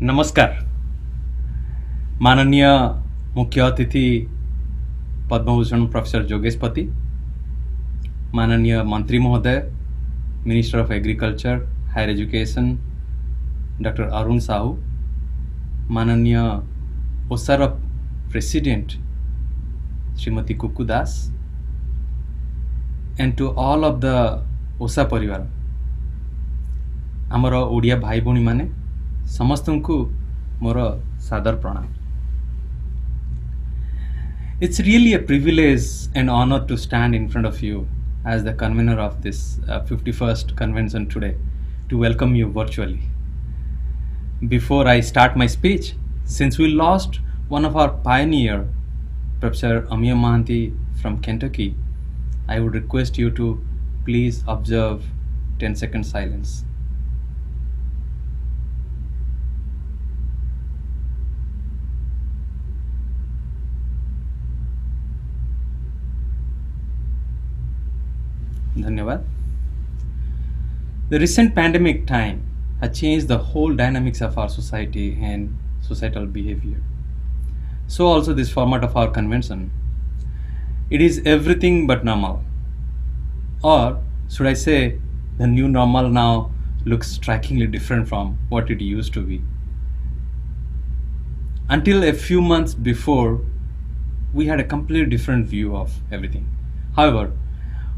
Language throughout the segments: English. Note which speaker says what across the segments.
Speaker 1: नमस्कार। माननीय मुख्य अतिथि पद्मभूषण प्रोफेसर जोगेशपति, माननीय मंत्री महोदय minister of agriculture higher education doctor Arun Sahu, माननीय ओसार president Shrimati Kuku Das, and to all of the OSA परिवार, आमर ओडिया भाई भौणी माने समस्तों को मोर सादर प्रणाम। It's really a privilege and honor to stand in front of you as the convener of this 51st convention today to welcome you virtually. Before I start my speech, since we lost one of our pioneer, Professor Amiya Mahanti from Kentucky, I would request you to please observe 10-second silence. Dhanyavad. The recent pandemic time has changed the whole dynamics of our society and societal behavior. So also this format of our convention. It is everything but normal. Or should I say, the new normal now looks strikingly different from what it used to be. Until a few months before, we had a completely different view of everything. However,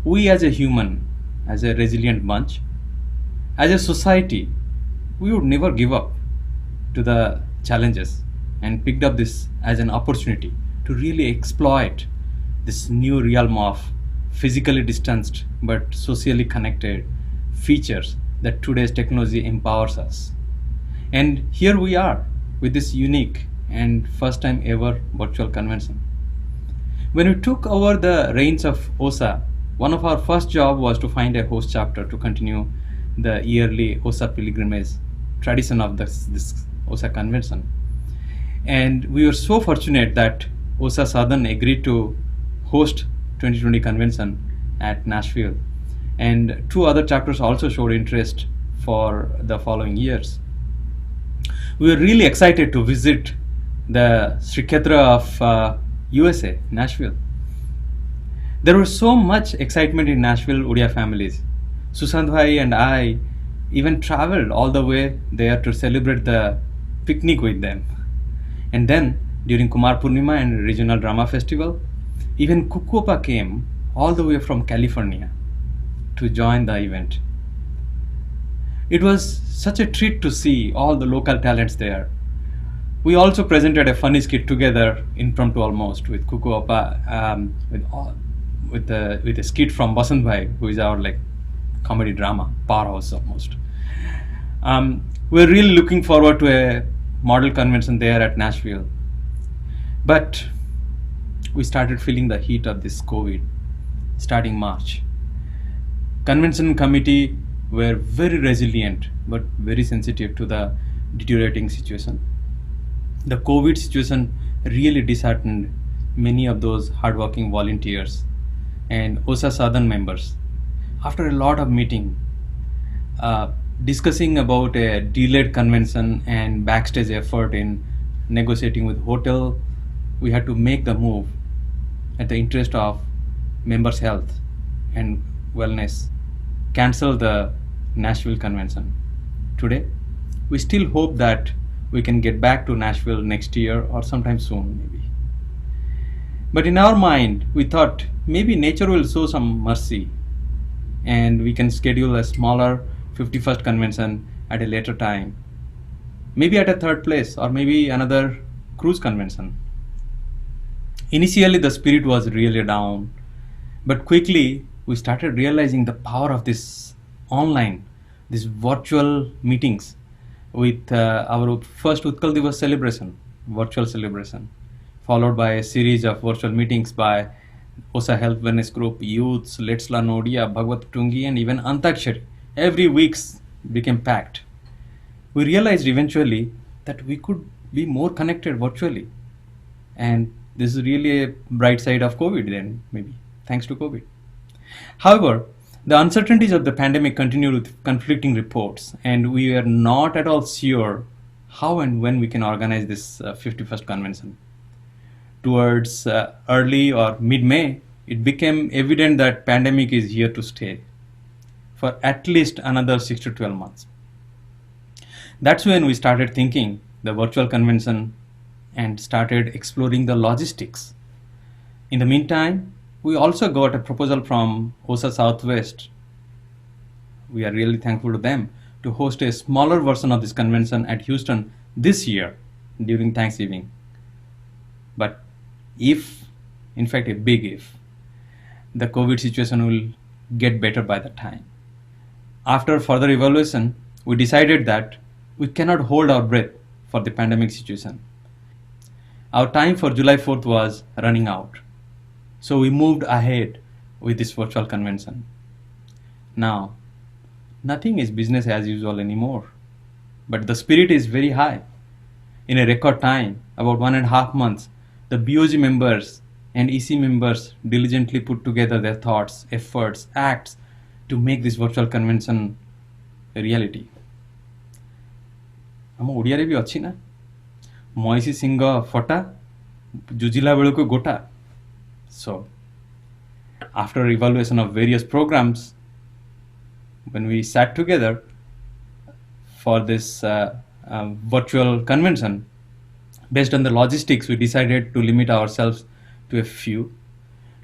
Speaker 1: we as a human, as a resilient bunch, as a society, we would never give up to the challenges and picked up this as an opportunity to really exploit this new realm of physically distanced but socially connected features that today's technology empowers us. And here we are with this unique and first time ever virtual convention. When we took over the reins of OSA, one of our first job was to find a host chapter to continue the yearly OSA pilgrimage tradition of this OSA convention. And we were so fortunate that OSA Southern agreed to host 2020 convention at Nashville. And two other chapters also showed interest for the following years. We were really excited to visit the Sri Kshetra of USA, Nashville. There was so much excitement in Nashville Odia families. Sushant Bhai and I even traveled all the way there to celebrate the picnic with them. And then during Kumar Purnima and Regional Drama Festival, even Kukuopa came all the way from California to join the event. It was such a treat to see all the local talents there. We also presented a funny skit together, impromptu almost, with Kuku Appa, with a skit from Basant Bhai, who is our like comedy drama powerhouse almost. We're really looking forward to a model convention there at Nashville, but we started feeling the heat of this COVID starting March. Convention committee were very resilient but very sensitive to the deteriorating situation. The COVID situation really disheartened many of those hardworking volunteers and OSA Southern members. After a lot of meeting, uh, discussing about a delayed convention and backstage effort in negotiating with hotel, we had to make the move at the interest of members' health and wellness, cancel the Nashville convention. Today, we still hope that we can get back to Nashville next year or sometime soon, maybe. But in our mind, we thought maybe nature will show some mercy and we can schedule a smaller 51st convention at a later time, maybe at a third place or maybe another cruise convention. Initially, the spirit was really down, but quickly we started realizing the power of this online, these virtual meetings with our first Utkal Divas celebration, virtual celebration, followed by a series of virtual meetings by OSA Health Wellness Group, Youths, Let's Learn Odia, Bhagwat Tungi, and even Antakshari. Every week's became packed. We realized eventually that we could be more connected virtually. And this is really a bright side of COVID then, maybe, thanks to COVID. However, the uncertainties of the pandemic continued with conflicting reports, and we are not at all sure how and when we can organize this 51st convention. Towards early or mid-May, it became evident that pandemic is here to stay for at least another 6 to 12 months. That's when we started thinking the virtual convention and started exploring the logistics. In the meantime, we also got a proposal from OSA Southwest. We are really thankful to them to host a smaller version of this convention at Houston this year during Thanksgiving. But if, in fact, a big if, the COVID situation will get better by the time. After further evaluation, we decided that we cannot hold our breath for the pandemic situation. Our time for July 4th was running out. So we moved ahead with this virtual convention. Now, nothing is business as usual anymore, but the spirit is very high. In a record time, about 1.5 months, the BOG members and EC members diligently put together their thoughts, efforts, acts to make this virtual convention a reality. ଆମ ଓଡ଼ିଆରେ ବି ଅଛି ନା, ମଇଁଷି ସିଂହ ଫଟା ଜୁଜିଲା ବେଳକୁ ଗୋଟା. So, after evaluation of various programs, when we sat together for this virtual convention, based on the logistics, we decided to limit ourselves to a few.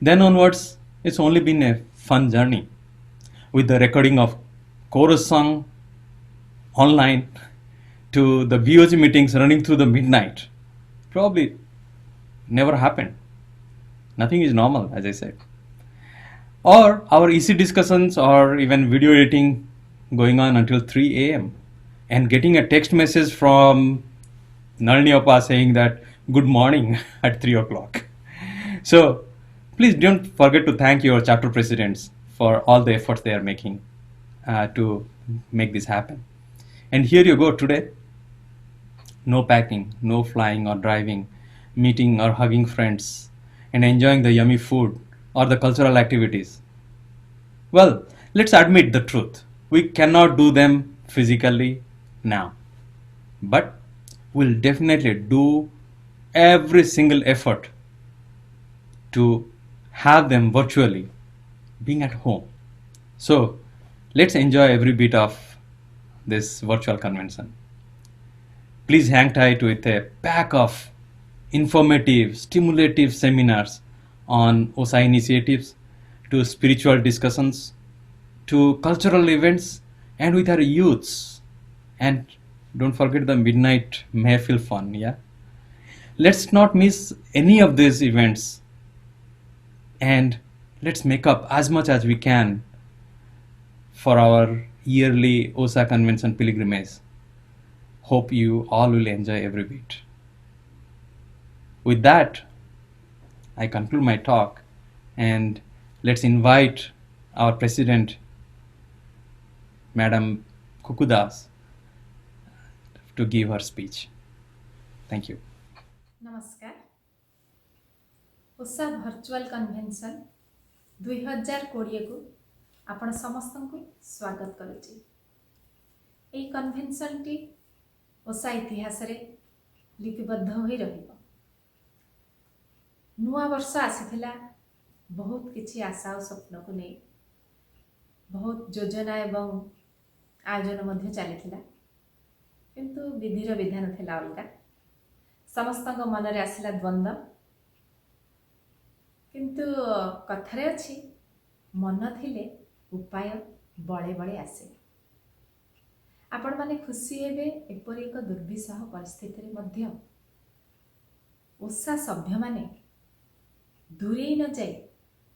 Speaker 1: Then onwards, it's only been a fun journey with the recording of chorus song online to the BOG meetings running through the midnight. Probably never happened. Nothing is normal, as I said. Or our EC discussions or even video editing going on until 3 a.m. and getting a text message from Nalini Appa saying that good morning at 3 o'clock. So please don't forget to thank your chapter presidents for all the efforts they are making to make this happen. And here you go today. No packing, no flying or driving, meeting or hugging friends, and enjoying the yummy food or the cultural activities. Well, let's admit the truth. We cannot do them physically now, but we'll definitely do every single effort to have them virtually, being at home. So let's enjoy every bit of this virtual convention. Please hang tight with a pack of informative, stimulative seminars on OSA initiatives, to spiritual discussions, to cultural events, and with our youths. And don't forget the midnight Mayfield fun, yeah? Let's not miss any of these events, and let's make up as much as we can for our yearly OSA Convention pilgrimage. Hope you all will enjoy every bit. With that, I conclude my talk, and let's invite our President, Madam Kukudas, to give her speech. Thank you.
Speaker 2: नमस्कार ओसा virtual convention 2020 को आपण समस्त को स्वागत करुच्ची। यही convention T ओसा इतिहास रे लिपिबद्ध होई रहिबो। नुआ वर्ष आसीथिला, बहुत किछि आशा और स्वप्न को नहीं बहुत योजना एवं आयोजन मध्य चलीथिला, किंतु विधिर विधान थिला अलगा। समस्त मन रे आसिला द्वंद्व, किंतु कथारे अछि मन थिले उपाय बड़े बड़े आसे। आपण माने खुशी हेबे एपरि एक दुर्विसह परिस्थिति रे मध्य ओसा सभ्य माने दूरे न जाई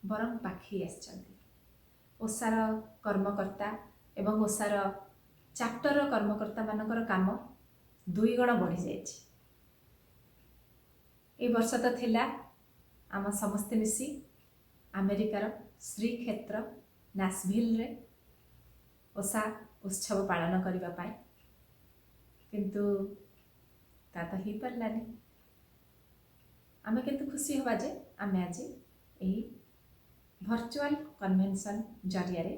Speaker 2: बरं पाखी आछंती। ओसार कर्मकर्ता एवं ओसार चैप्टर कर्मकर्ता मानकर काम दुई गुण बढ़ी जाइछि। ए वर्ष तो थिला आम समस्ते मिसी अमेरिकार श्रीक्षेत्र नाशविल रे ओसा उत्सव पालन करिबा पाए, किंतु ता तो ही परलानी। आमे किंतु खुशी होबा जे आमे आज एही भर्चुआल कन्वेन्शन जरिया रे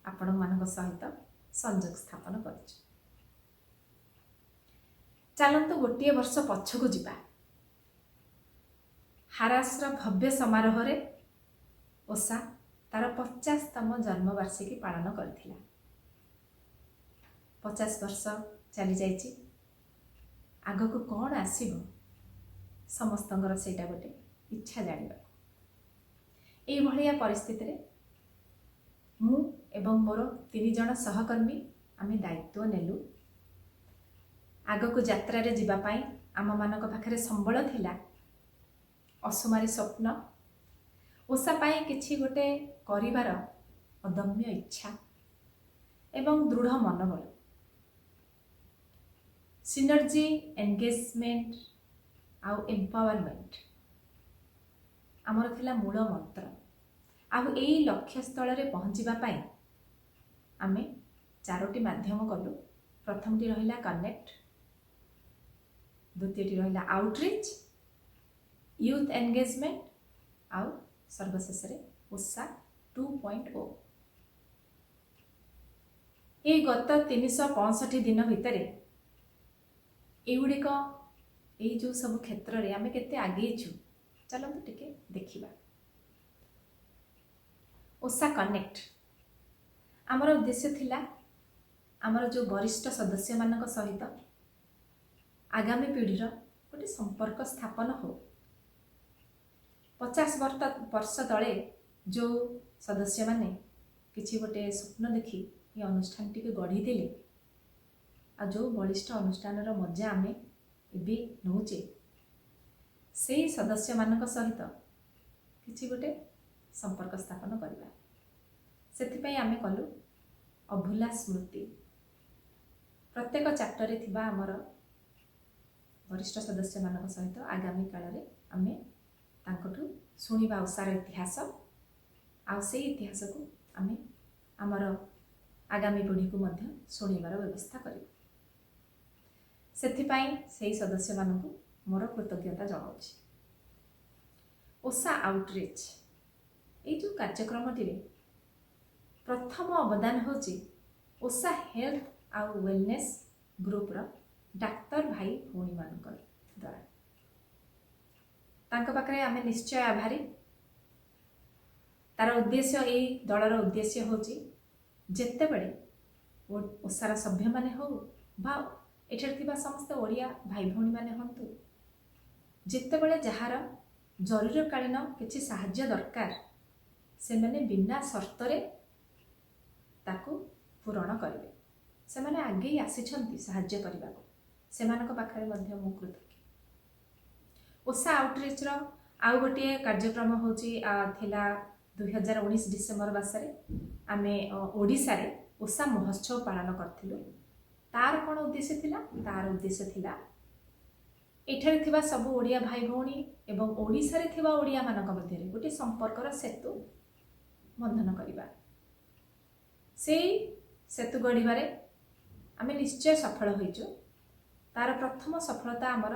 Speaker 2: आपण मानक सहित संयोग स्थापन करछु। चलंतु गोटे वर्ष पछकु जिबा। हारासर भव्य समारोह रे ओसा तार 50तम जन्मवार्षिकी पालन करथिला। 50 वर्ष चली जाइछि, आगको कौन आसीबो समस्तंगर सेटा गोटे इच्छा जानिबा। एई भलिया परिस्थिति रे मु एवं मोर 3 जण सहकर्मी आमे दायित्व नेलु। आगको यात्रा रे जिबा पाई आम मानक पाखरे संबल थिला, असुमारी स्वप्न, ओसा पाई किछि गोटे करिवार अदम्य इच्छा एवं दृढ़ मनोबल। सिनर्जी, एंगेजमेंट आउ एम्पावरमेंट आमर थिला मूल मंत्र। आउ एई लक्ष्य स्थल रे पहुंचीबा पाई आमे 4टी माध्यम कलु। प्रथमटी रहिला कनेक्ट, द्वितीयटी रहिला आउटरीच, यूथ एंगेजमेंट आउ सर्वशेष रे ओसा 2.0। ये गत 365 दिन भितर एगुड़िक ये जो सब क्षेत्र रे आमे केते आगे छु, चलंतु टिके देखिबा। ओसा कनेक्ट आमर उद्देश्य थिला आमर जो वरिष्ठ सदस्य मानक सहित आगामी पीढ़ीर गोटे संपर्क स्थापन हो। 50 वर्ष तले जो सदस्य माने किछि गोटे स्वप्न देखि ये अनुष्ठान टी गढ़ी दिले, आ जो बलिष्ठ अनुष्ठान मजा आमे एबे नौचे, से सदस्य मानक सहित किछि गोटे संपर्क स्थापन करबा। सेथिपई आमे कलु अभुला स्मृति। प्रत्येक चैप्टर रे थिबा हमर वरिष्ठ सदस्य मानक सहित आगामी काल रे आमे तांकठु सुनिबा ओसार इतिहास, आ से इतिहास को आमे हमर आगामी पीढ़ी को मध्य सुनिबार व्यवस्था करिबा। सेथिपई सेही सदस्य मानकु मोर कृतज्ञता जणाउछि। ओसा आउटरीच ये जो कार्यक्रम टी प्रथम अवदान होची ओसा हेल्थ आउ वेलनेस ग्रुप रो डाक्तर भाई भौणी मानकर द्वारा। तांको पाखरे आमे निश्चय आभारी। तार उद्देश्य यही दलर उद्देश्य होची जेते बेले ओसार सभ्य माने हो बा एठर थिबा समस्त ओडिया भाई भौणी माने हंतु, जेते बेले जहार जरूरकालीन किछि साहाय्य दरकार से माने बिना शर्त रे ताकू पूरण करिवे। से माने आगे आसी छंती साहाय्य करबा को, से मानक पाखरे मध्य मु कृतज्ञ। ओसा आउटरीच रो आउ गोटे कार्यक्रम होची थिला 2019 डिसेम्बर मासरे आमे ओडिशा रे ओसा महोत्सव पालन करथिलु। तार कोन उद्देश्य थिला? तार उद्देश्य थिला एठारे थिबा सब ओडिया भाई भौणी एवं ओडिशा रे थिबा ओडिया मानक मध्य गोटे संपर्कर सेतु बंधन करिबा। सेई सेतु गढ़िबारे आमे निश्चय सफल होइचु। तार प्रथम सफलता आमर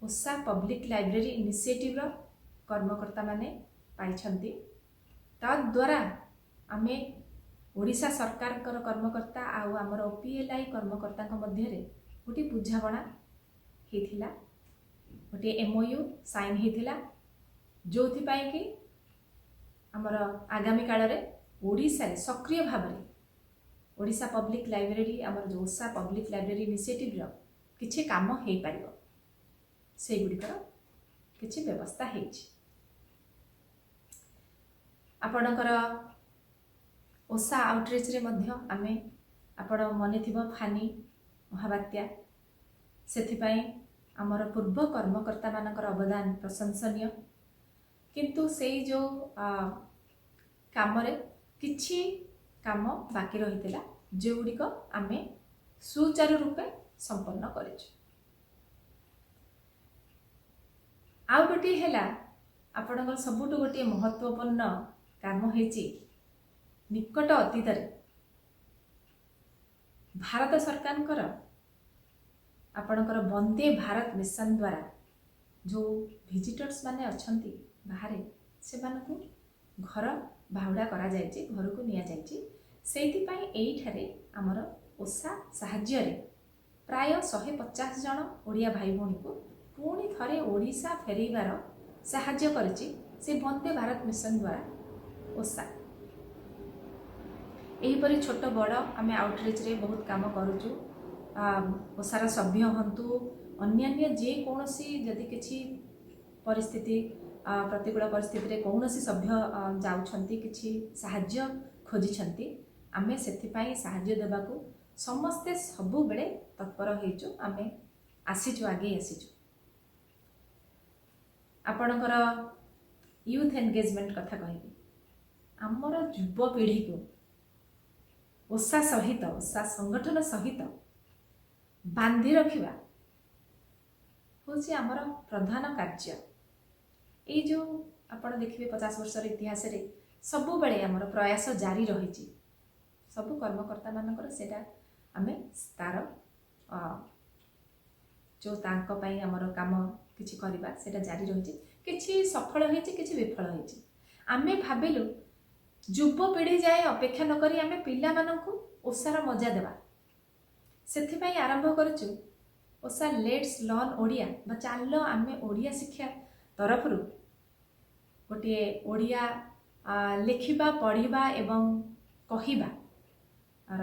Speaker 2: ओसा पब्लिक लाइब्रेरी इनिशिएटिव रो कर्मकर्ता माने पाइछंती। ता द्वारा आमे ओडिशा सरकार कर्मकर्ता आउ आमर ओपीएलआई कर्मकर्ता मध्य रे गोटे बुझाबणा हेथिला, गोटे एमओयू साइन हेथिला, जोथि पाई कि आमर आगामी काल रे ओडिशा रे सक्रिय भाव में ओडिशा पब्लिक लाइब्रेरी आमर जो ओसा पब्लिक लाइब्रेरी इनिशिएटिव रो किछि काम हेइ पारिबो, से गुडिकर किछि व्यवस्था हेछि। आपणकर ओसा आउटरीच रे मध्य आमे आपण मने थिबो फानी महाबात्या सेथिपाई आमर पूर्व कर्मकर्ता मानकर अवदान प्रशंसनीय। किंतु सेई जो काम रे किछि काम बाकी रहितला जे गुडिक आमे सुचारू रूपे संपन्न करिछु। आउ गोटे हेला आपणकर सबुटु गोटे महत्वपूर्ण काम हेछि निकट अतीत रे भारत सरकार आपणकर वंदे भारत मिशन द्वारा जो विजिटर्स माने अछंती बाहरे से मानकु घर बाहुडा करा जायछि, घर को निया जायछि। सेति पई एई ठारे हमर ओसा साहाय्य रे प्राय 150 जन ओडिया भाई भौणी को पुणी थरे ओडिशा फेरीबार साहाय्य करछि से वंदे भारत मिशन द्वारा ओसा। एहीपरि छोट बड़ आमे आउटरीच रे बहुत काम करूछु। ओसार सभ्य हंतु अन्यान्य जे कोनोसी जदि किछि परिस्थिति प्रतिकूल परिस्थिति रे कोनोसी सभ्य जाउछंती किछि साहाय्य खोजिछंती, आमे सेथि पई साहाय्य देबाकू समस्ते सबु बेले तत्पर हेइछु। आमे आसीछु, आगे आसीछु। आपणकर यूथ एंगेजमेंट कथा कहबी, हमर युवा पीढ़ी को ओसा सहित ओसा संगठन सहित बांधी रखिबा होछि हमर प्रधान कार्य। ए जो आपण देखिबे 50 वर्षर इतिहास रे सबु बेले हमर प्रयास जारी रहिछि। सबु कर्मकर्ता मानकर सेटा आमे तार जो तांको पई हमर काम किछि करिबा सेटा जारी रहिछि। किछि सफल होइछि, किछि विफल होइछि। आमे भाबिलु युवा पीढ़ी जाए अपेक्षा न करी आमे पिला मानकु ओसार मजा देबा, सेथि पई आरंभ करछु ओसा लेट्स लर्न ओडिया बा चालो आमे ओडिया शिक्षा तरफ रु गोटे ओडिया लिखिबा पढ़िबा एवं कहिबा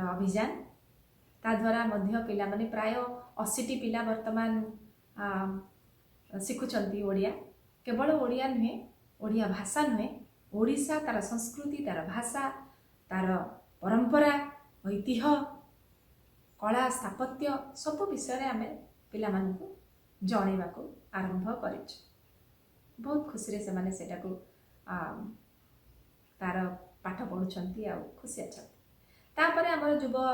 Speaker 2: अभियान। ता द्वारा मध्य पिला माने प्राय 80टी पिला वर्तमान शिखुचंती ओडिया। केवल ओडिया नुहे, ओडिया भाषा नुहे, ओडिशा तार संस्कृति, तार भाषा, तार परंपरा, ऐतिह्य, कला, स्थापत्य सब विषय रे आमे पिला मानकु जणेबाकू आरंभ करिछु। बहुत खुशी रे से माने सेटा को तार पाठ पढुछंती आ खुशी अछंती। तापरे हमर युवा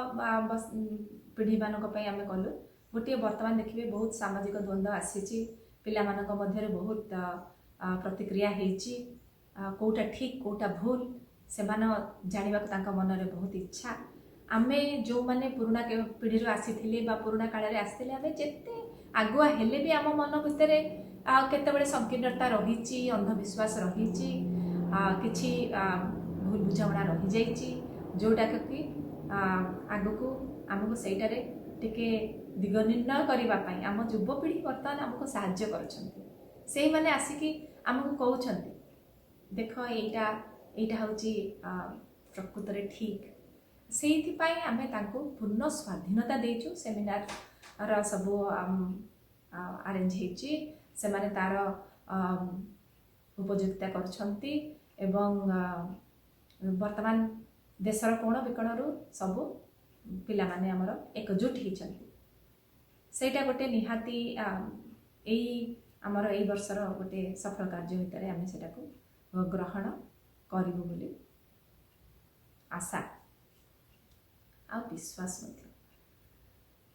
Speaker 2: पीढ़ी मानक पई आमे कलु गोटे वर्तमान देखिबे बहुत सामाजिक द्वंद्व आसीची, पिला मानक मध्य रे बहुत प्रतिक्रिया हेची, कोटा ठीक कोटा भूल से माने जानिबा तांका मन रे बहुत इच्छा। आमे जो माने पुराना पीढ़ी रो आसीथिले बा पुराना काल रे आसीथिले आमे जेते आगुआ हेले भी आम मन भितरे केतेबेले संकीर्णता रहिची, अंधविश्वास रहिची, किछि भूल बुझामणा रहि जाइची, जोटा कि आगको आमको सेटारे टिके दिग निर्णय करबा पई आम युवा पीढ़ी वर्तमान आमको साहाय्य करछंती। सेही माने आसिकी आमको कहउछंती देख एटा हउची प्रकृत रे ठीक। सेही पई आमे तांको पूर्ण स्वाधीनता देइछु। सेमिनार रा सब अरेंज हेची, से माने तार उपयोगिता करछंती एवं वर्तमान देशर कोण विकणरू सब पिला माने हमर एकजुट हेचंती। सेटा गोटे निहाती एई आमर एई वर्षर गोटे सफल कार्य भितर आम सेटा ग्रहण करिबु बोली आशा आ विश्वास मध्य।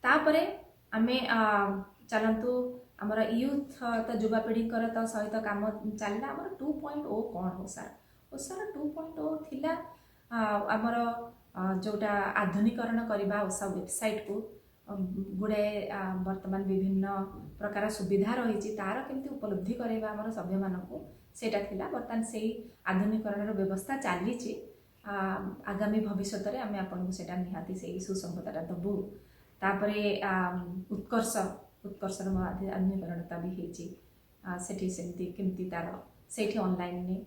Speaker 2: तापरे आमे चलतु आमर यूथ तो युवापीढ़ी तो सहित काम चलला आमर 2.0 कौन ओसार 2.0 थिला आमर जोटा आधुनिकरण करबा ओसा वेबसाइट को गुड़ाए वर्तमान विभिन्न प्रकार सुविधा रही तार केमती उपलब्धि करबा आमर सभ्य मानक सेटा थिला। वर्तमान से आधुनिकरण व्यवस्था चली आगामी भविष्य में आम आपको सेटा निहाती से सुसंगतटा दबू। तापरे उत्कर्षर आधुनिकरणता भी होती सेमती केमती तार से ऑनलाइन ने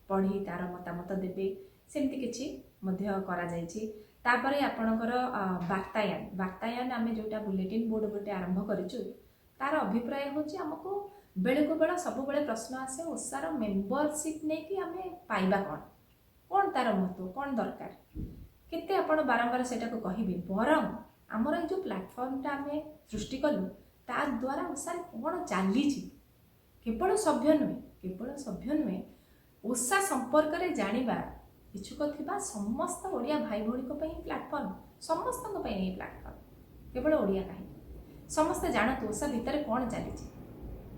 Speaker 2: पढ़ी तार मतामत देवे सेमती किछि मध्य करा जायछि। तापरे आपणकर वार्तायन आम जोटा बुलेटिन बोर्ड गोटे आरंभ करिछु तार अभिप्राय होछि हमको बेले को बेला सब बेले प्रश्न आसे ओसार मेंबरशिप ने कि आम पाइबा कौन तार महत्व कौन दरकार केते आपण बारंबार सेटा को कहिबे बरं आमर जो प्लेटफॉर्मटा आम सृष्टि कलु ता द्वारा ओसार कौन चली केवल सभ्य नुहे ओसा संपर्क में जानिबा इच्छुक थिबा समस्त ओडिया भाई भौणी प्लेटफॉर्म समस्त प्लेटफॉर्म केवल ओडिया कहीं समस्त जानतु ओसा भितर कौन चली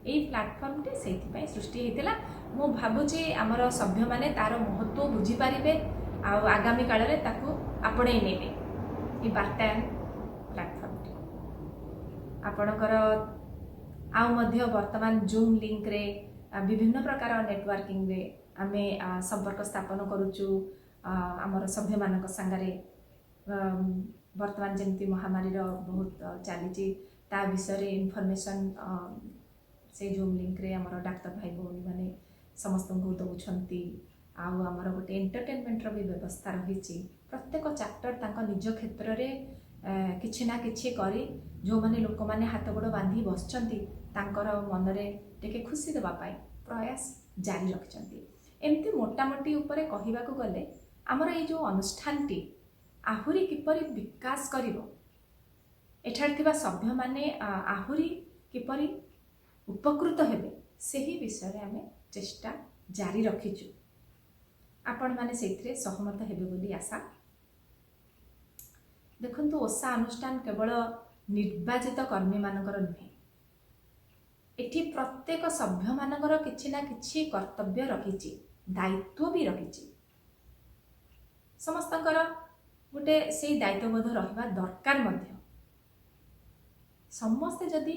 Speaker 2: यही प्लेटफॉर्मटी से सृष्टि होता। मु भावुची आमर सभ्य माने तार महत्व बुझीपारे आगामी काल में ताकू आपणे नेबे ये वार्तायन प्लेटफॉर्मटी आपणकर आउ मध्य वर्तमान जूम लिंक रे विभिन्न प्रकार नेटवर्किंग रे आमे संपर्क स्थापन करुचु आमर सभ्य मानक संगरे वर्तमान जमती महामारी बहुत चली ता विषय इनफॉरमेशन से जूम लिंक रे आमर डाक्टर भाई भौणी माने समस्त को दौरान आउ आमर गोटे एंटरटेनमेंट भी व्यवस्था रही प्रत्येक चैप्टर तांका निज क्षेत्र में किछि ना किछि करी जो माने लोक माने हाथ गोड़ बांधी बसचंती तांकर मन रे टिके खुशी देबा पाई प्रयास जारी रखचंती। एमती मोटामोटी उपरे कहिबाकू गले आमर ये जो अनुष्ठानटी आहुरी किपरि विकास करिवो एठार थिबा सभ्य माने आहुरी किपरि उपकृत हेबे सेही विषय आमे चेष्टा जारी रखिचु आपण माने सेथिरे सहमत हेबे बोली आशा। देखंतु ओसा अनुष्ठान केवल निर्वाचित कर्मी मानकर नुहे एठी प्रत्येक सभ्य मानकर किछि ना किछि कर्तव्य रखिछि दायित्व भी रखिछि समस्तकर गोटे से दायित्वबोध रहिबा दरकार मध्य समस्ते जदि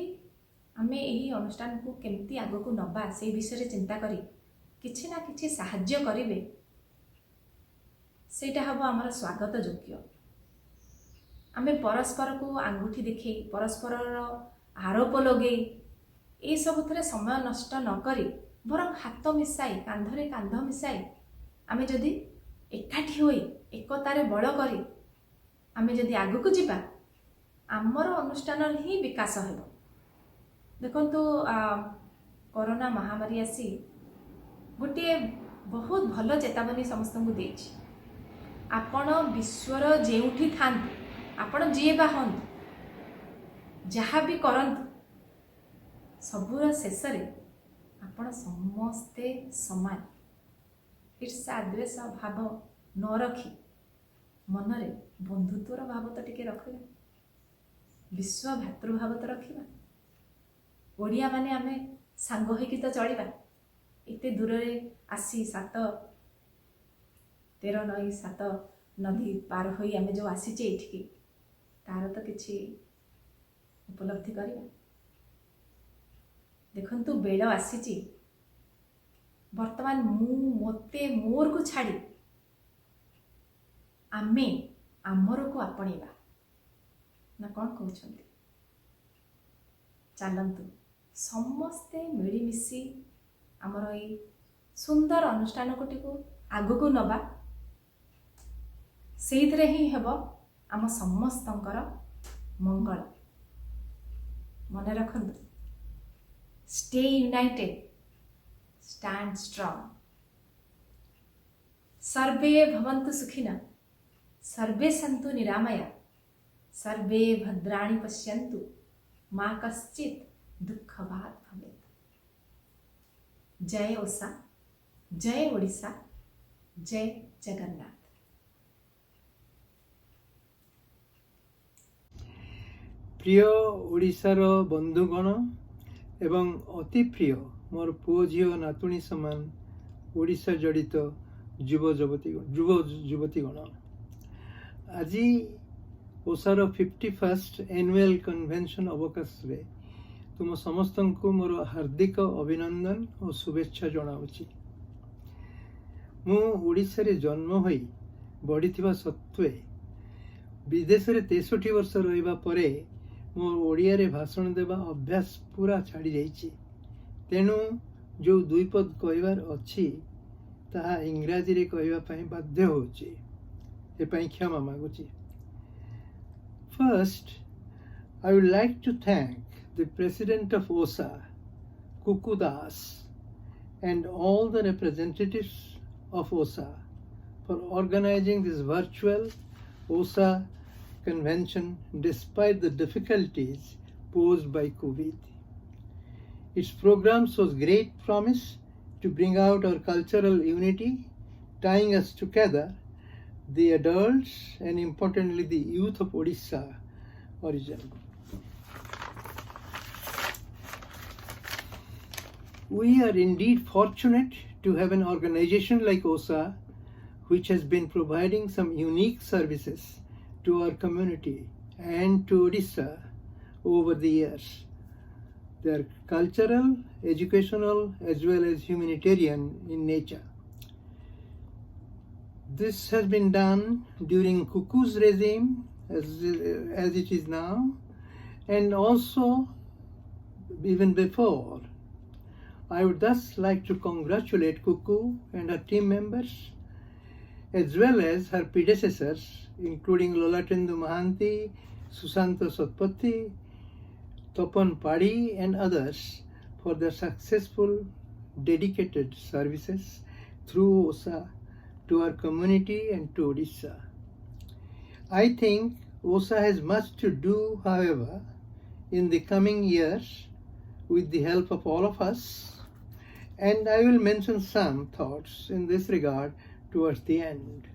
Speaker 2: आमे यही अनुष्ठान को केमती आगो को नबा से विषय चिंता करी किछि ना किछि साहाय्य करिवे सेटा हबो आमर स्वागत योग्य। आमे परस्पर को आंगुठी देखै परस्पर आरोप लगे ये सबुथरे समय नष्ट न करी बरं हाथ मिसाई कांधरे कांध मिसाई आमे जदि एकाठी होई एकतारे बड़ करी आमे जदि आगो को जिबा आमर अनुष्ठान ही विकास हेबो। देखंतु कोरोना महामारी आसी गोटे बहुत भल चेतावनी समस्त को देछि आपण विश्वर जेउठी थांतु आपण जे बा हंतु जहाँ भी करंतु सबुर शेष आपण समस्ते समान ईर्षा द्वेष भाव न रखी मनरे बंधुत्वर भाव तो टिके रखिबा विश्व भातृभाव तो रखिबा ओडिया माने आमे सांग होइकी तो चलिबा एते दूर रे आसी 13 नई 7 नदी पार होई आमे जो आसीचे एठिकी तार तो किछि उपलब्धि करिबा। देखंतु बेल आसीची वर्तमान मोते मोर को छाड़ी आमे आमर को आपणेबा ना कौन कहउछंती चलंतु समस्ते मिलीमिशी आमर ये सुंदर अनुष्ठान को आगो को नबा सेइथरे ही हेबो आम समस्तंकर मंगल। मन रखंतु स्टे यूनाइटेड स्टैंड स्ट्रांग सर्वे भवन्तु सुखिनः सर्वे सन्तु निरामया सर्वे भद्राणि पश्यन्तु मा कश्चित् दुःखभाग् भवेत्। जय ओसा, जय ओडिशा, जय जगन्नाथ।
Speaker 3: प्रिय ओडिशार बंधुगण एवं अति प्रिय मोर पुओ झील नातुणी समान ओडिशा जड़ित युव युवतीगण, आज ओसार 51st एनुअल कन्वेंशन अवकाश रे तुम समस्त को मोर हार्दिक अभिनंदन और शुभेच्छा जनाऊँगी। मु ओडिशा रे जन्म होई बढ़िथिबा सत्वे विदेश रे 63 वर्ष रहिबा परे मोर ओडिया रे भाषण देवा अभ्यास पूरा छाड़ी जाइछि। तेणु जो दुई पद कहबार अछि ताहा इंग्राजी रे कहबा पई बाध्य होछि। ए पई क्षमा मागुछि। First, I would like to thank the President of OSA, Kuku Das, and all the representatives of OSA for organizing this virtual OSA Convention despite the difficulties posed by COVID. Its program shows great promise to bring out our cultural unity, tying us together, the adults and importantly the youth of Odisha origin. We are indeed fortunate to have an organization like OSA which has been providing some unique services to our community and to Odisha over the years. They are cultural, educational as well as humanitarian in nature. This has been done during Kuku's regime as it is now, and also even before. I would thus like to congratulate Kuku and her team members as well as her predecessors including Lolatendu Mahanti, Susanto Sotpati, Topan Padi and others for their successful dedicated services through OSA to our community and to Odisha. I think OSA has much to do, however, in the coming years with the help of all of us, and I will mention some thoughts in this regard towards the end.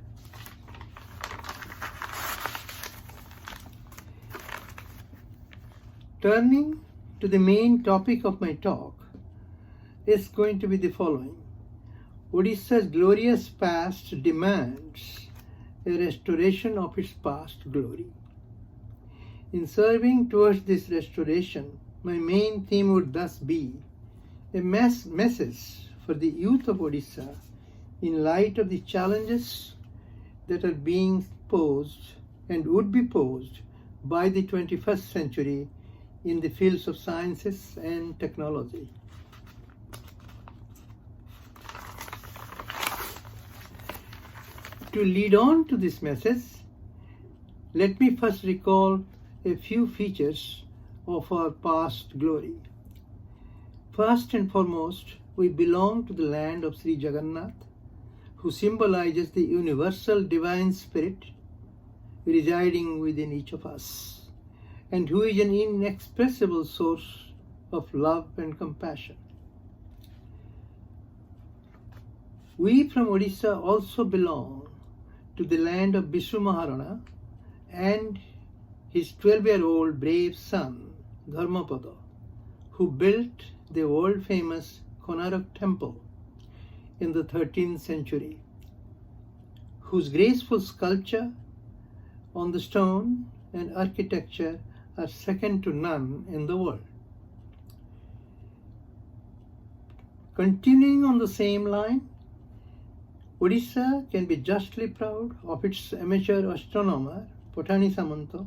Speaker 3: Turning to the main topic of my talk is going to be the following. Odisha's glorious past demands a restoration of its past glory. In serving towards this restoration, my main theme would thus be a message for the youth of Odisha in light of the challenges that are being posed and would be posed by the 21st century in the fields of sciences and technology. To lead on to this message, let me first recall a few features of our past glory. First and foremost, we belong to the land of Sri Jagannath, who symbolizes the universal divine spirit residing within each of us, and who is an inexpressible source of love and compassion. We from Odisha also belong to the land of Bishu Maharana and his 12-year-old brave son, Dharmapada, who built the world-famous Konarak temple in the 13th century, whose graceful sculpture on the stone and architecture are second to none in the world. Continuing on the same line, Odisha can be justly proud of its amateur astronomer, Patani Samanto,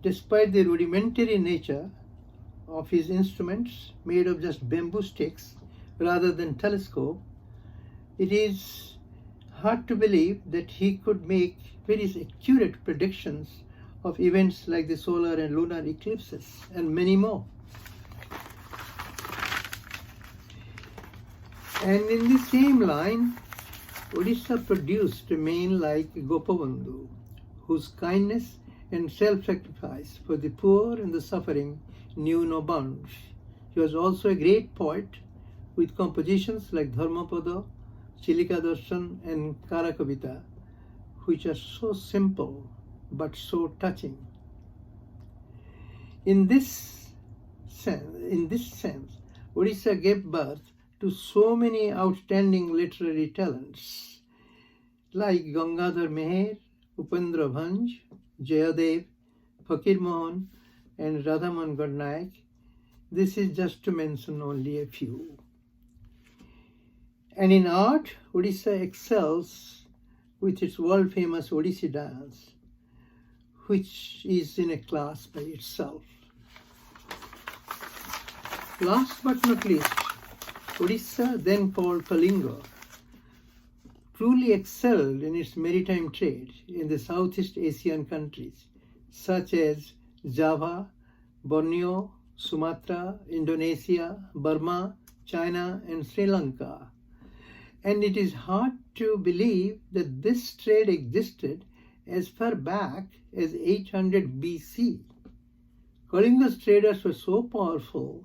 Speaker 3: despite the rudimentary nature of his instruments made of just bamboo sticks rather than telescope. It is hard to believe that he could make very accurate predictions of events like the solar and lunar eclipses and many more. And in the same line, Odisha produced a man like Gopabandhu, whose kindness and self-sacrifice for the poor and the suffering knew no bounds, He was also a great poet with compositions like Dharmapada, Chilika Darshan and Karakavita, which are so simple but so touching. In this sense, Odisha gave birth to so many outstanding literary talents like Gangadhar Meher, Upendra Bhanj, Jayadev, Fakir Mohan, and Radhamohan Gadnaik. This is just to mention only a few. And in art, Odisha excels with its world-famous Odissi dance, which is in a class by itself. Last but not least, Odisha, then called Kalinga, truly excelled in its maritime trade in the Southeast Asian countries such as Java, Borneo, Sumatra, Indonesia, Burma, China, and Sri Lanka. And it is hard to believe that this trade existed as far back as 800 BC. Kalinga's traders were so powerful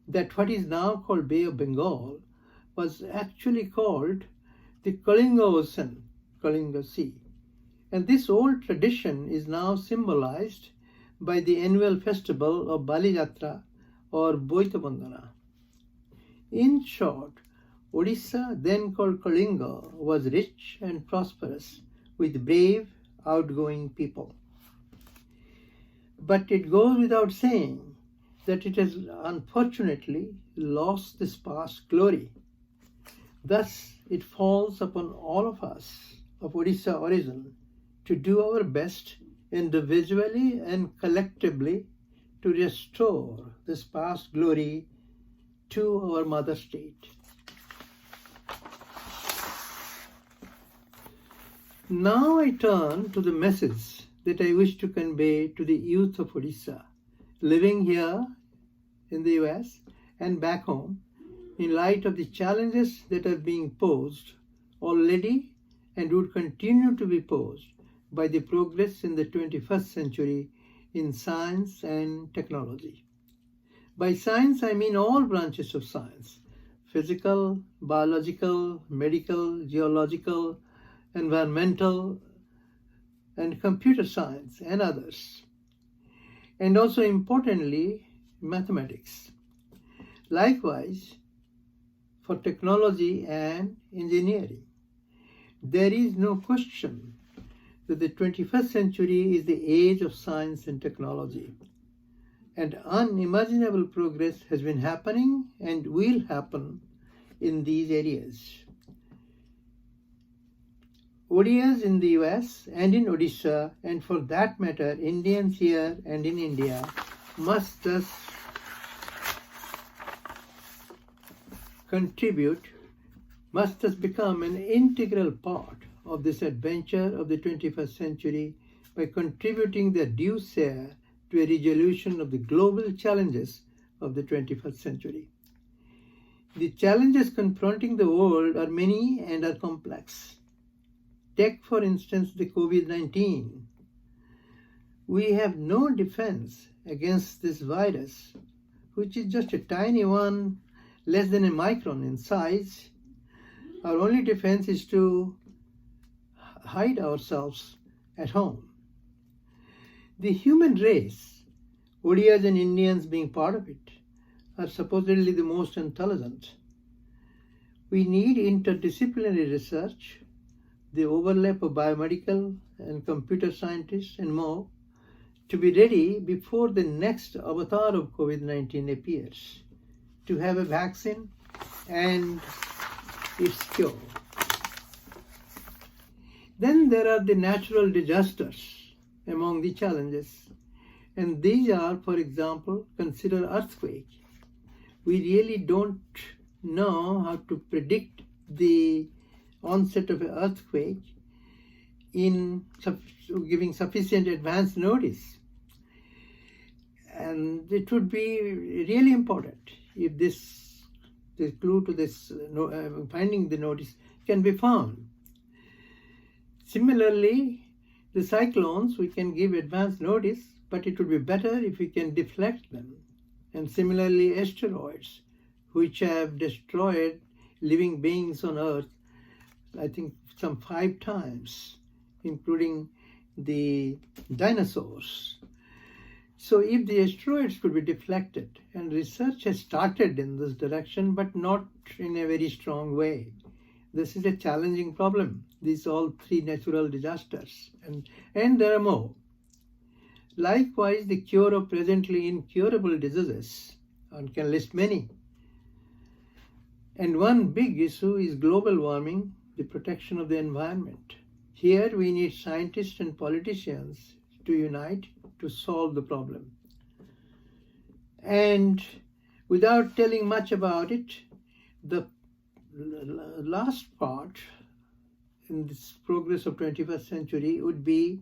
Speaker 3: that what is now called Bay of Bengal was actually called the Kalinga Ocean, Kalinga Sea. And this old tradition is now symbolized by the annual festival of Bali Jatra or Boita Bandhana. In short, Odisha, then called Kalinga, was rich and prosperous with brave, outgoing people. But it goes without saying that it has unfortunately lost this past glory. Thus, it falls upon all of us of Odisha origin to do our best individually and collectively to restore this past glory to our mother state. Now I turn to the message that I wish to convey to the youth of Odisha, living here in the US and back home, in light of the challenges that are being posed already and would continue to be posed by the progress in the 21st century in science and technology. By science, I mean all branches of science: physical, biological, medical, geological, environmental, and computer science, and others. And also importantly, mathematics. Likewise, for technology and engineering. There is no question that the 21st century is the age of science and technology, and unimaginable progress has been happening and will happen in these areas. ODIs in the US and in Odisha, and for that matter, Indians here and in India, must thus become an integral part of this adventure of the 21st century by contributing their due share to a resolution of the global challenges of the 21st century. The challenges confronting the world are many and are complex. Take, for instance, the COVID-19. We have no defense against this virus, which is just a tiny one, less than a micron in size. Our only defense is to hide ourselves at home. The human race, Odias and Indians being part of it, are supposedly the most intelligent. We need interdisciplinary research, the overlap of biomedical and computer scientists and more, to be ready before the next avatar of COVID-19 appears, to have a vaccine and its cure. Then there are the natural disasters among the challenges, and these are, for example, consider earthquake. We really don't know how to predict the onset of an earthquake in giving sufficient advance notice. And it would be really important if the clue to this finding the notice can be found. Similarly, the cyclones, we can give advance notice, but it would be better if we can deflect them And similarly, asteroids, which have destroyed living beings on Earth, I think some 5 times, including the dinosaurs. So if the asteroids could be deflected, and research has started in this direction, but not in a very strong way. This is a challenging problem. These all 3 natural disasters, and there are more. Likewise, the cure of presently incurable diseases, one can list many. And one big issue is global warming, the protection of the environment. Here we need scientists and politicians to unite to solve the problem. And without telling much about it, the last part in this progress of 21st century would be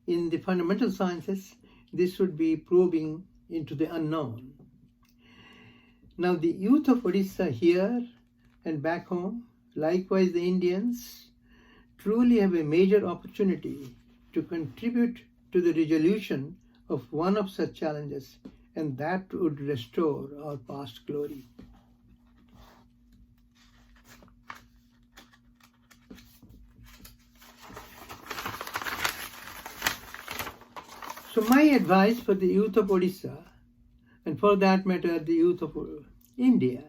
Speaker 3: in the fundamental sciences. This would be probing into the unknown. Now the youth of Odisha here and back home, likewise the Indians, truly have a major opportunity to contribute to the resolution of one of such challenges, and that would restore our past glory. So my advice for the youth of Odisha, and for that matter the youth of India,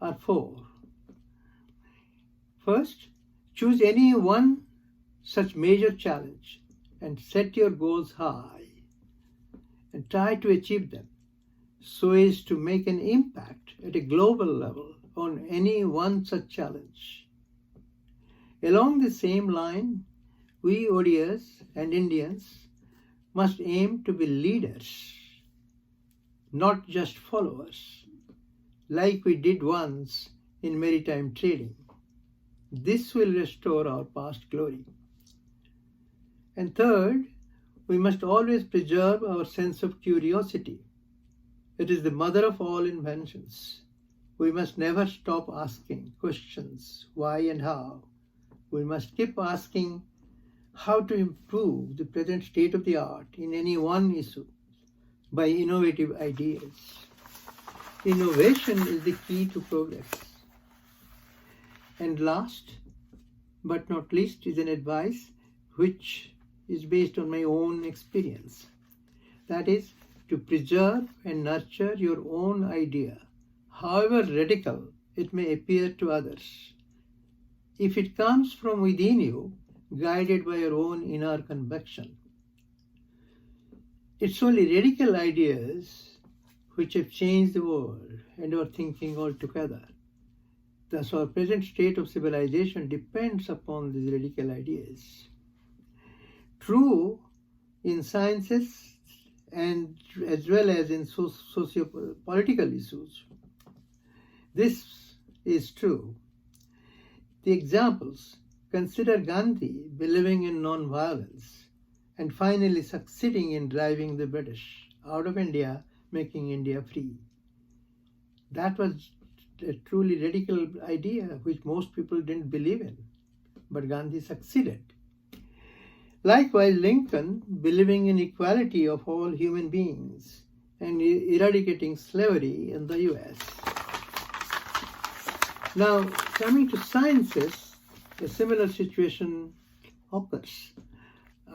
Speaker 3: are 4. First, choose any one such major challenge and set your goals high and try to achieve them so as to make an impact at a global level on any one such challenge. Along the same line, we ODIas and Indians must aim to be leaders, not just followers, like we did once in maritime trading. This will restore our past glory. And third, we must always preserve our sense of curiosity. It is the mother of all inventions. We must never stop asking questions, why and how. We must keep asking how to improve the present state of the art in any one issue by innovative ideas. Innovation is the key to progress. And last but not least is an advice which is based on my own experience. That is, to preserve and nurture your own idea, however radical it may appear to others. If it comes from within you, guided by your own inner conviction. It's only radical ideas which have changed the world and our thinking altogether. Thus, our present state of civilization depends upon these radical ideas. True in sciences and as well as in socio-political issues. This is true. The examples: consider Gandhi believing in non-violence and finally succeeding in driving the British out of India, making India free. That was a truly radical idea which most people didn't believe in, but Gandhi succeeded. Likewise, Lincoln believing in equality of all human beings and eradicating slavery in the US. Now, coming to sciences, a similar situation occurs.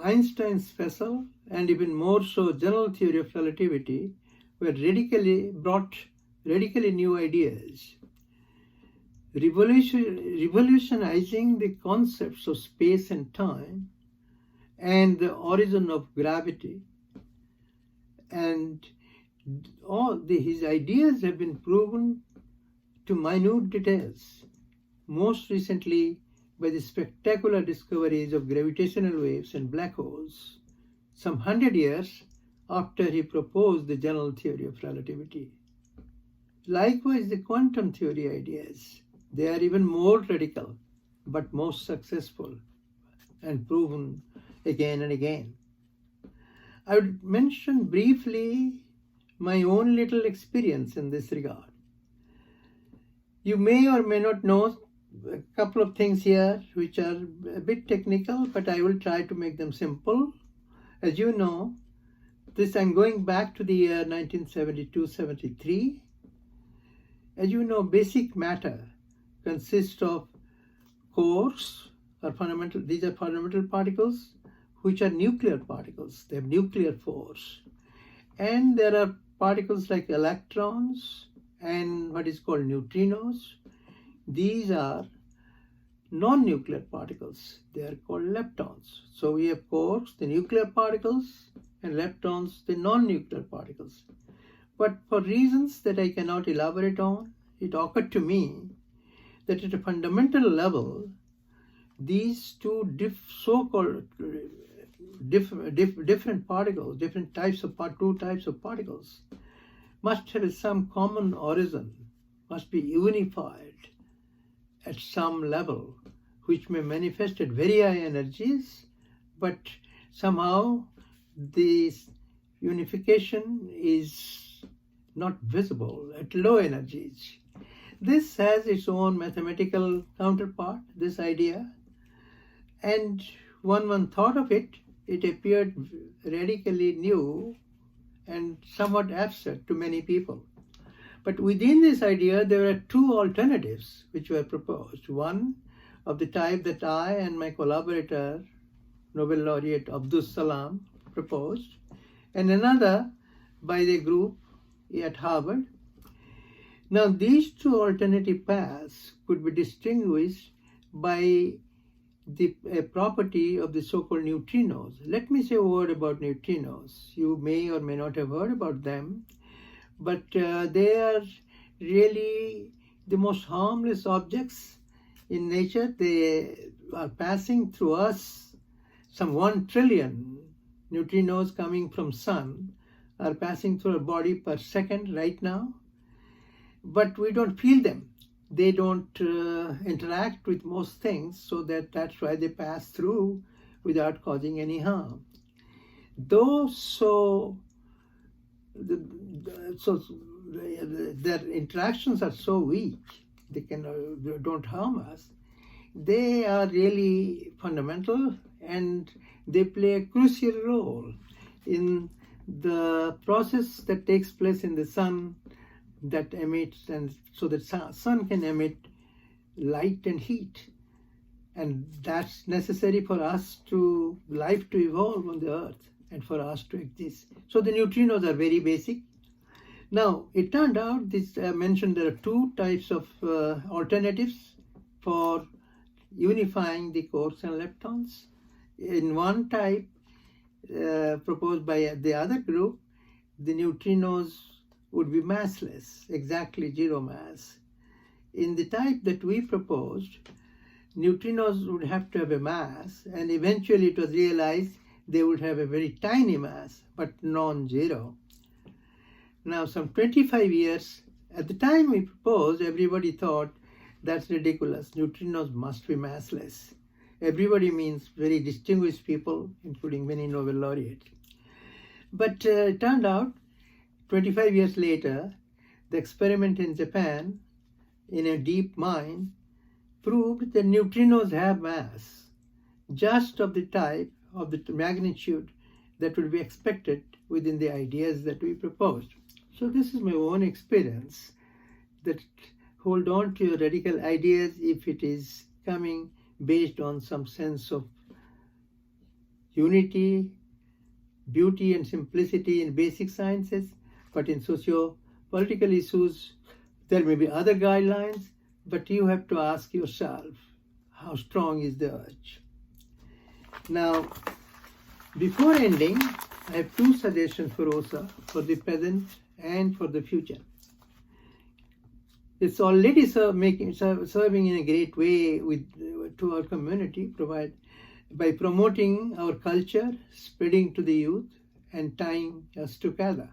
Speaker 3: Einstein's special and even more so general theory of relativity brought radically new ideas, revolutionizing the concepts of space and time and the origin of gravity. And his ideas have been proven to minute details, most recently by the spectacular discoveries of gravitational waves and black holes, some 100 years after he proposed the general theory of relativity. Likewise, the quantum theory ideas, they are even more radical, but most successful and proven again and again. I would mention briefly my own little experience in this regard. You may or may not know a couple of things here which are a bit technical, but I will try to make them simple. As you know, this, I'm going back to the year 1972-73. As you know, basic matter consists of quarks, or fundamental. These are fundamental particles, which are nuclear particles. They have nuclear force. And there are particles like electrons and what is called neutrinos. These are non-nuclear particles. They are called leptons. So we have quarks, the nuclear particles, and leptons, the non-nuclear particles. But for reasons that I cannot elaborate on, it occurred to me that at a fundamental level, these two so-called different particles, two types of particles, must have some common origin, must be unified at some level, which may manifest at very high energies, but somehow this unification is not visible at low energies. This has its own mathematical counterpart, this idea, and when one thought of it, it appeared radically new and somewhat absurd to many people. But within this idea, there were two alternatives which were proposed. One of the type that I and my collaborator, Nobel laureate Abdul Salam, proposed, and another by the group at Harvard. Now, these two alternative paths could be distinguished by the property of the so-called neutrinos. Let me say a word about neutrinos. You may or may not have heard about them, but they are really the most harmless objects in nature. They are passing through us. Some 1 trillion neutrinos coming from sun are passing through our body per second right now, but we don't feel them. They don't interact with most things, so that's why they pass through without causing any harm. Their interactions are so weak, they don't harm us. They are really fundamental, and they play a crucial role in the process that takes place in the sun that emits, and so the sun can emit light and heat, and that's necessary for life to evolve on the earth and for us to exist. So the neutrinos are very basic. Now, it turned out, I mentioned there are two types of alternatives for unifying the quarks and leptons. In one type proposed by the other group, the neutrinos would be massless, exactly zero mass. In the type that we proposed, neutrinos would have to have a mass, and eventually it was realized they would have a very tiny mass, but non-zero. Now, some 25 years, at the time we proposed, everybody thought that's ridiculous. Neutrinos must be massless. Everybody means very distinguished people, including many Nobel laureates. But it turned out, 25 years later, the experiment in Japan, in a deep mine, proved that neutrinos have mass, just of the type, of the magnitude that would be expected within the ideas that we proposed. So this is my own experience, that hold on to your radical ideas if it is coming based on some sense of unity, beauty and simplicity in basic sciences, but in socio-political issues, there may be other guidelines, but you have to ask yourself, how strong is the urge? Now, before ending, I have two suggestions for OSA, for the present and for the future. It's already serving in a great way to our community, by promoting our culture, spreading to the youth, and tying us together.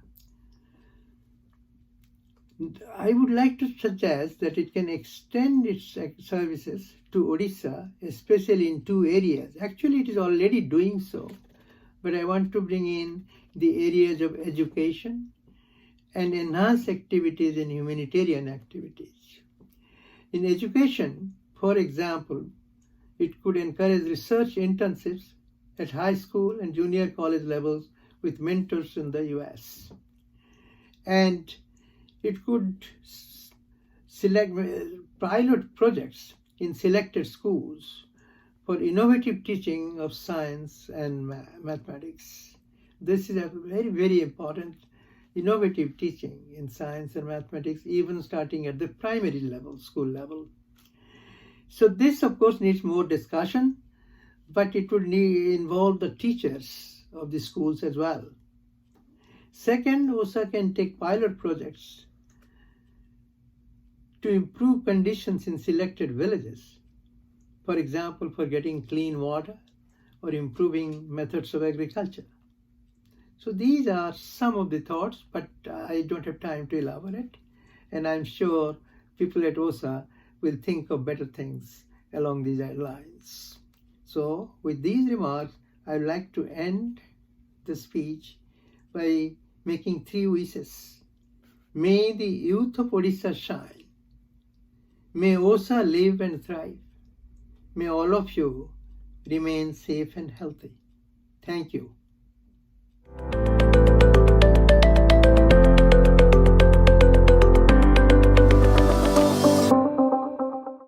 Speaker 3: I would like to suggest that it can extend its services to Odisha, especially in two areas. Actually, it is already doing so, but I want to bring in the areas of education and enhance activities in humanitarian activities. In education, for example, it could encourage research internships at high school and junior college levels with mentors in the US. And it could select pilot projects in selected schools for innovative teaching of science and mathematics. This is a very, very important innovative teaching in science and mathematics, even starting at the primary level, school level. So this, of course, needs more discussion, but it would involve the teachers of the schools as well. Second, OSA can take pilot projects to improve conditions in selected villages. For example, for getting clean water or improving methods of agriculture. So these are some of the thoughts, but I don't have time to elaborate. And I'm sure people at OSA will think of better things along these lines. So with these remarks, I'd like to end the speech by making 3 wishes. May the youth of Odisha shine. May OSA live and thrive. May all of you remain safe and healthy. Thank you.